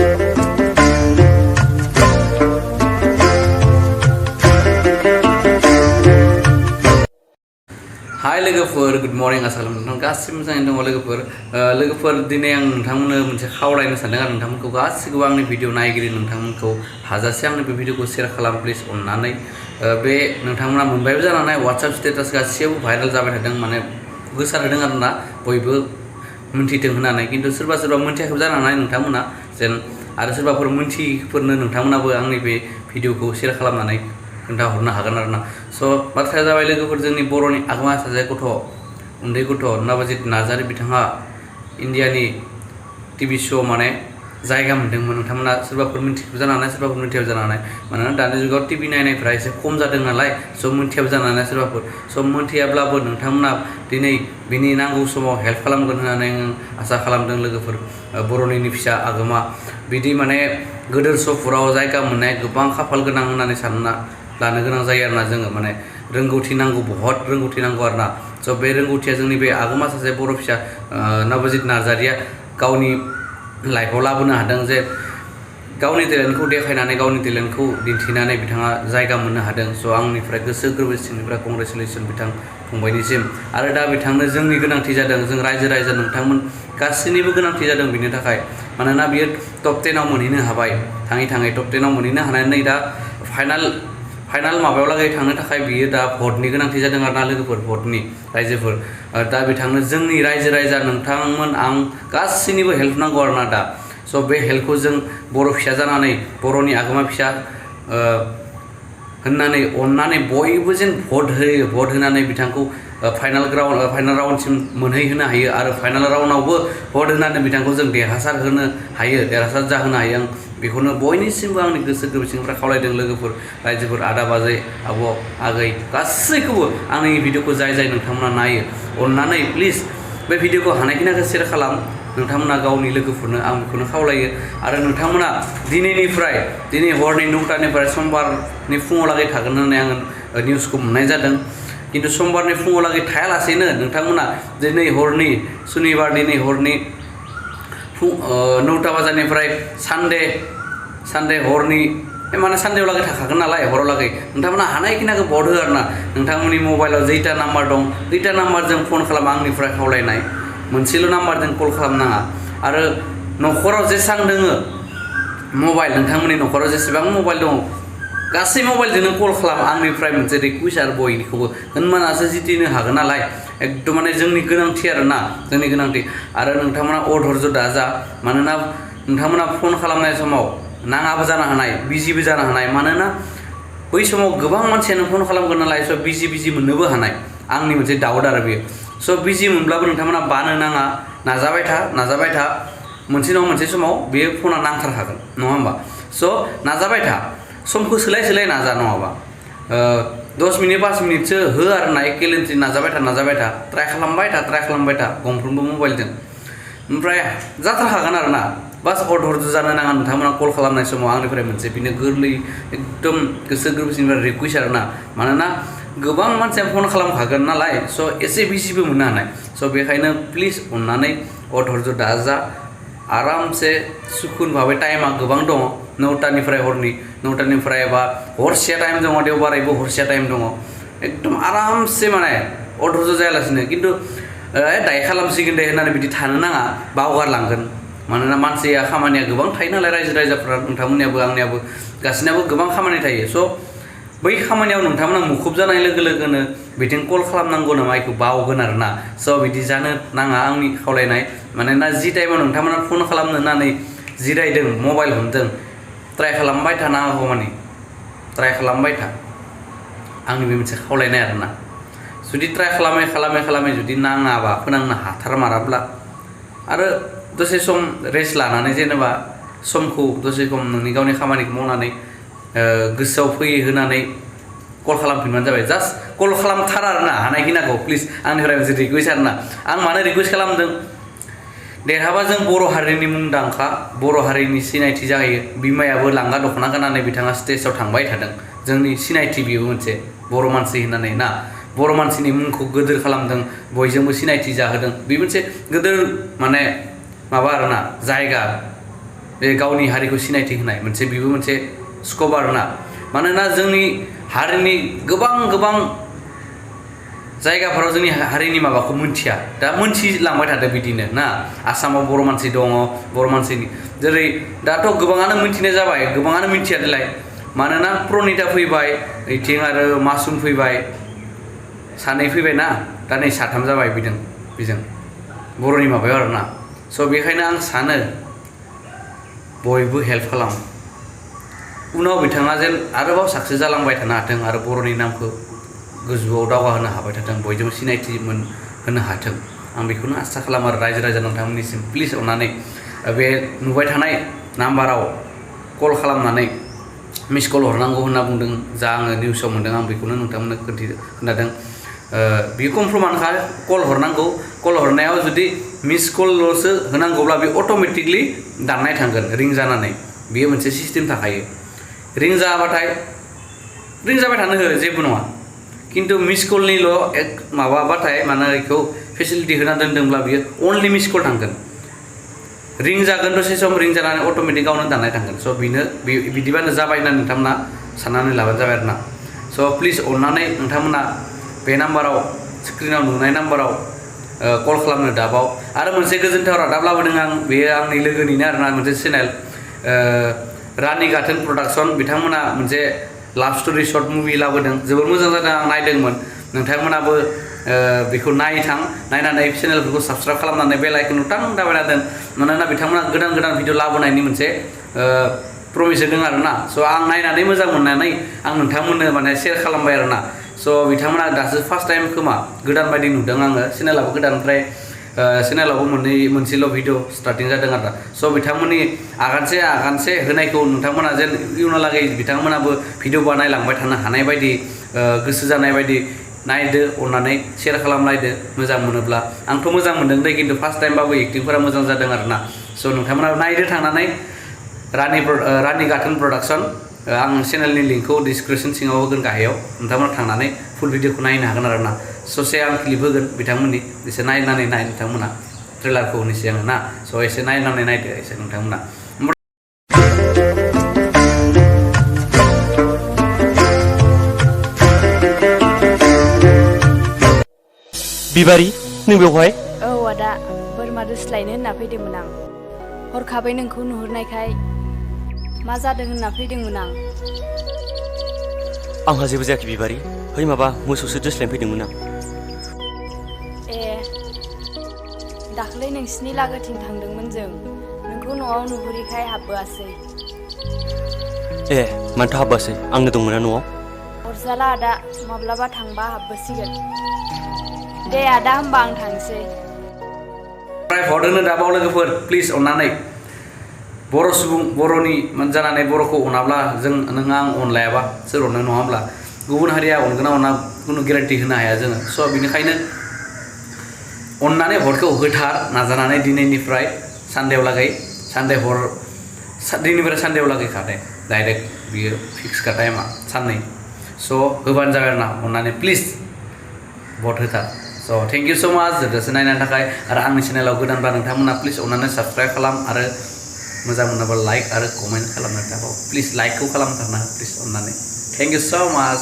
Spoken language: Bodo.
Hai लोगोफोर गुड मर्निं आसा खालामो नोंथां गासिबो मोजाङै दङ लोगोफोर दिनै आं नोंथांमोननो मोनसे खावलायनो सानदों आरो नोंथांमोनखौ गासिखौबो आंनि भिडिअ नायगिरि नोंथांमोनखौ हाजासे आंनि बे भिडिअखौ शेयार खालाम प्लिज अननानै बे नोंथांमोना मोनबायबो जानो हानाय WhatsApp स्टेटास गासैयावबो भाइरेल जाबाय थादों माने गोसारदों आरोना बयबो मोनथिथों होननानै खिन्थु सोरबा मोनथियाखैबो जानो हानाय नोंथांमोना जेन आरो सोरबाफोर मोनथियिफोरनो नोंथांमोनाबो आंनि बे भिडिअखौ शेयार खालामनानै खोन्थाहरनो हागोन आरोना स' बाथ्राया जाबाय लोगोफोर जोंनि बर'नि आगोमा सासे गथ' उन्दै गथ' नबजित नार्जारि बिथाङा इण्डियानि टिभि श' माने जायगा मोन्दोंमोन नोंथांमोना सोरबाफोर मिन्थियाबो जानो हानाय सोरबाफोर मिन्थियाबो जानो हानाय मानोना दानि जुगाव टिभि नायनायफ्रा एसे खम जादों नालाय स' मिन्थियाबो जानो हानाय सोरबाफोर स' मिन्थियाब्लाबो नोंथांमोना दिनै बिनि नांगौ समाव हेल्प खालामगोन होननानै आं आसा खालामदों लोगोफोर बर'निनि फिसा आगोमा बिदि माने गोदोर श'फोराव जायगा मोननाय गोबां खाफाल गोनां होननानै सानना लानो गोनां जायो आरोना जोङो माने रोंगौथि नांगौ बहुत रोंगौथि नांगौ आरोना स' बे रोंगौथिया जोंनि बे आगोमा सासे बर' फिसा नबजित नार्जारिया गावनि लाइफआव लाबोनो हादों जे गावनि टेलेन्टखौ देखायनानै गावनि टेलेन्टखौ दिन्थिनानै बिथाङा जायगा मोननो हादों स' आंनिफ्राय गोसो गोरबोसिननिफ्राय कंग्रेचुलेसन बिथां फंबायनिसिम आरो दा बिथांनो जोंनि गोनांथि जादों जों रायजो राजा नोंथांमोन गासैनिबो गोनांथि जादों बिनि थाखाय मानोना बियो टप 10 आव मोनहैनो हाबाय थाङै टप 10 आव मोनहैनो हानानै दा फाइनाल माबायाव लागै थांनो थाखाय बियो दा भटनि गोनांथि जादों आरोना लोगोफोर भटनि रायजोफोर दा बिथांनो जोंनि रायजो राजा नोंथांमोन आं गासैनिबो हेल्प नांगौ आरोना दा स' बे हेल्पखौ जों बर' फिसा जानानै बर'नि आगोमा फिसा होननानै अननानै बयबो जेन भट होयो भट होनानै बिथांखौ फाइनाल राउन्डसिम मोनहैहोनो हायो आरो फाइनाल राउन्डआवबो भट होनानै बिथांखौ जों देरहासार जाहोनो हायो आं बेखौनो बयनिसिमबो आंनि गोसो गोरबोसिनिफ्राय खावलायदों लोगोफोर रायजोफोर आदा बाजै आब' आगै गासैखौबो आंनि भिडिअखौ जाय नोंथांमोना नायो अननानै प्लिज बे भिडिअखौ हानायखिनिखौ शेयार खालाम नोंथांमोना गावनि लोगोफोरनो आं बेखौनो खावलायो आरो नोंथांमोना दिनै हरनि 9टानिफ्राय समबारनि फुङावलागै थागोन होननानै आङो निउसखौ मोननाय जादों खिन्थु समबारनि फुङावलागै थायालासेनो नोंथांमोना दिनै हरनि 9टा बाजारनिफ्राय सानडे हरनि माने सानडेआव लागै थाखागोन नालाय हराव लागै नोंथांमोना हानायखिनिखौ भट हो आरोना नोंथांमोननि मबाइलाव जैथा नाम्बार दं जैथा नाम्बारजों फन खालाम आंनिफ्राय खावलायनाय मोनसेल' नाम्बारजों कल खालामनाङा आरो न'खराव जेसेबां दोङो मबाइल नोंथांमोननि न'खराव जेसेबां मबाइल दङ गासै मबाइलजोंनो कल खालाम आंनिफ्राय मोनसे रिकुवेस्ट आरो बयनिखौबो होनबानासो जितिनो हागोन नालाय एकदम माने जोंनि गोनांथि आरोना जोंनि गोनांथि आरो नोंथांमोना अधर्ज दाजा मानोना नोंथांमोना फन खालामनाय समाव नाङाबो जानो हानाय बिजिबो जानो हानाय मानोना बै समाव गोबां मानसियानो फन खालामगोन नालाय स' बिजि मोननोबो हानाय आंनि मोनसे डाउट आरो बेयो स' बिजि मोनब्लाबो नोंथांमोना बानो नाङा नाजाबाय था मोनसे नङा मोनसे समाव बे फना नांथारखागोन नङा होमबा स' नाजाबाय था समखौ सोलाय नाजा नङाबा 10 मिनिट 5 मिनिटसो हो आरो ना एकेलेन्ट्रि नाजाबाय था ट्राइ खालामबाय था गंफ्रोमबो मबाइलजों ओमफ्राय जाथारखागोन आरो ना बास अधर्ज जानो नाङा नोंथांमोना कल खालामनाय समाव आंनिफ्राय मोनसे बिनो गोरलै एकदम गोसो गोरबोसिनिफ्राय रिकुवेस्ट आरोना मानोना गोबां मानसिया फन खालामखागोन नालाय स' एसे बिजिबो मोननो हानाय स' बेखायनो प्लिज अननानै अधर्ज दाजा आरामसे सुकुन भाबै टाइमा गोबां दङ 9टानिफ्राय हरनि 9टानिफ्राय बा हरसेया टाइम दङ देवबारैबो हरसेया टाइम दङ एकदम आरामसे माने अधर्ज जायालासिनो खिन्थु दाय खालामसिगोन दे होननानै बिदि थानो नाङा बावगारलांगोन मानोना मानसिया खामानिया गोबां थायो नालाय रायजो राजाफ्रा नोंथांमोननियाबो आंनियाबो गासिनाबो गोबां खामानि थायो स' बै खामानियाव नोंथांमोना मुखुब जानाय लोगोनो बिथिं कल खालामनांगौ नामा बेखौ बावगोन आरोना स' बिदि जानो नाङा आंनि खावलायनाय मानोना जि टाइमाव नोंथांमोना फन खालामनो होननानै जिरायदों मबाइल हमदों ट्राइ खालामबाय था नांगौ माने ट्राइ खालामबाय था आंनि बे मोनसे खावलायनाय आरोना जुदि ट्राइ खालामै जुदि नाङाबा फोनांनो हाथारमाराब्ला आरो दसे सम रेस्ट लानानै जेनेबा समखौ दसे सम नोंनि गावनि खामानिखौ मावनानै गोसोआव होनानै कल खालामफिनबानो जाबाय जास्ट कल खालामथार आरोना हानायखिनिखौ प्लिज आंनिफ्राय मोनसे रिकुवेस्ट आरोना आं मानो रिकुवेस्ट खालामदों देरहाबा जों बर' हारिनि मुंदांखा बर' हारिनि सिनायथि जाहैयो बिमायाबो लांगा दख'ना गाननानै बिथाङा स्टेजाव थांबाय थादों जोंनि सिनायथि बेबो मोनसे बर' मानसि होननानै ना बर' मानसिनि मुंखौ गोदोर खालामदों बयजोंबो सिनायथि जाहोदों बे मोनसे गोदोर माने माबा आरोना जायगा बे गावनि हारिखौ सिनायथि होनाय मोनसे बेबो मोनसे स्कप आरोना मानोना जोंनि हारिनि गोबां जायगाफोराव जोंनि हारिनि माबाखौ मोनथिया दा मोनथिलांबाय थादों बिदिनो ना आसामाव बर' मानसि दङ बर' मानसिनि जेरै दाथ' गोबाङानो मोनथिनाय जाबाय गोबाङानो मिथिया देलाय मानोना प्रनिता फैबाय ओइथिं आरो मासुम फैबाय सानै फैबाय ना दा नै साथाम जाबाय बेजों बर'नि माबायाव आरोना स' बेखायनो आं सानो बयबो हेल्प खालाम उनाव बिथाङा जेन आरोबाव साक्सेस जालांबाय थानो हाथों आरो बर'नि नामखौ गोजौआव दावगाहोनो हाबाय थाथों बयजोंबो सिनायथि होनो हाथों आं बेखौनो आसा खालामो आरो रायजो नोंथांमोननिसिम प्लिज अननानै बे नुबाय थानाय नाम्बाराव कल खालामनानै मिस कल हरनांगौ होनना बुंदों जा आङो निउसाव मोनदों आं बेखौनो नोंथांमोननो खोन्थादों बेयो कनफार्मानोखा कल हरनांगौ कल हरनायाव जुदि मिस कलल'सो होनांगौब्ला बे अट'मेटिकलि दाननाय थांगोन रिं जानानै बेयो मोनसे सिस्टेम थाखायो रिं जाबाय थानो हो जेबो नङा खिन्थु मिस कलनिल' माबाबाथाय माने बेखौ फेसिलिटि होना दोनदोंब्ला बियो अनलि मिस कल थांगोन रिं जागोन दसे सम रिं जानानै अट'मेटिक गावनो दाननाय थांगोन स' बिदिबानो जाबाय होनना नोंथांमोना साननानै लाबानो जाबाय आरोना स' प्लिज अननानै नोंथांमोना बे नाम्बाराव स्क्रिनाव नुनाय नाम्बाराव कल खालामनो दाबाव आरो मोनसे गोजोनथाव रादाब लाबोदों आं बेयो आंनि लोगोनिनो आरोना मोनसे चेनेल रानि गाथोन प्रडाक्सन बिथांमोना मोनसे लाभ स्ट'रि शर्ट मुभि लाबोदों जोबोर मोजां जादों आं नायदोंमोन नोंथांमोनाबो बेखौ नायनानै चेनेलफोरखौ साबस्क्राइब खालामनानै बेल आइकन टां दाबायना दोन मानोना बिथांमोना गोदान भिडिअ लाबोनायनि मोनसे प्रमिस होदों आरोना स' आं नायनानै मोजां मोननानै आं नोंथांमोननो माने सेयार खालामबाय आरोना स' बिथांमोना दासो फार्स्ट टाइम खोमा गोदान बायदि नुदों आङो चेनेलाबो गोदान ओमफ्राय चेनेलावबो मोनसेल' भिडिअ स्टार्टिं जादों आरो स' बिथांमोननि आगानसे होनायखौ नोंथांमोना जेन इयुनावलागै बिथांमोनाबो भिडिअ बानायलांबाय थानो हानाय बायदि गोसो जानाय बायदि नायदो अननानै सेयार खालामलायदो मोजां मोनोब्ला आंथ' मोजां मोनदों दे खिन्थु फार्स्ट टाइमबाबो एक्टिंफोरा मोजां जादों आरोना स' नोंथांमोना नायदो थांनानै रानि गाथोन प्रडाक्सन आं चेनेलनि लिंकखौ डिसक्रिपसन सिङाव होगोन गाहायाव नोंथांमोना थांनानै फुल भिडिअखौ नायनो हागोन आरोना ससे आं क्लिप होगोन बिथांमोननि एसे नायनानै नोंथांमोना ट्रेलारखौ होनोसै आङो ना स' एसे नायनानै नायदो एसे नोंथांमोना बिबारि नों बेवहाय औ आदा बोरमा दोस्लायनो होनना फैदोंमोन आं हरखाबै नोंखौ नुहुरनायखाय मा जादों होनना फैदोंमोन आं आंहा जेबो जायाखै बिबारि है माबा मोसौसो दोस्लायनो फैदोंमोन आं ए दाख्लै नोंसिनि लागोथिं थांदोंमोन जों नोंखौ न'आव नुहुरैखाय हाबबोआसै ए मानोथो हाबबोआसै आंनो दंमोन ना न'आव अरजाला आदा माब्लाबा थांबा हाबबोसिगोन दे आदा होमबा आं थांसै हरदोंनो दाबाव लोगोफोर प्लिज अननानै बर' सुबुं बर'नि जानानै बर'खौ अनाब्ला नों आं अनलायाबा सोर अननो नङा होमब्ला गुबुन हारिया अनगोन ना अना खुनु गेरेन्टि होनो हाया जोङो स' बेनिखायनो अननानै हरखौ होथार नाजानानै दिनैनिफ्राय सानदेयावलागै दिनैनिफ्राय सानदेयावलागै खादे डाइरेक्ट बियो फिक्सखा टाइमा साननै स' होबानो जाबाय आरोना अननानै प्लिज भट होथार स' थेंक इउ स' माच जोबजासे नायनायनि थाखाय आरो आंनि चेनेलाव गोदानबा नोंथांमोना प्लिज अननानै साबस्क्राइब खालाम आरो मोजां मोनोबा लाइक आरो कमेन्ट खालामनो थाखाय प्लिज लाइकखौ खालामथारना प्लिज अननानै थेंक इउ स' माच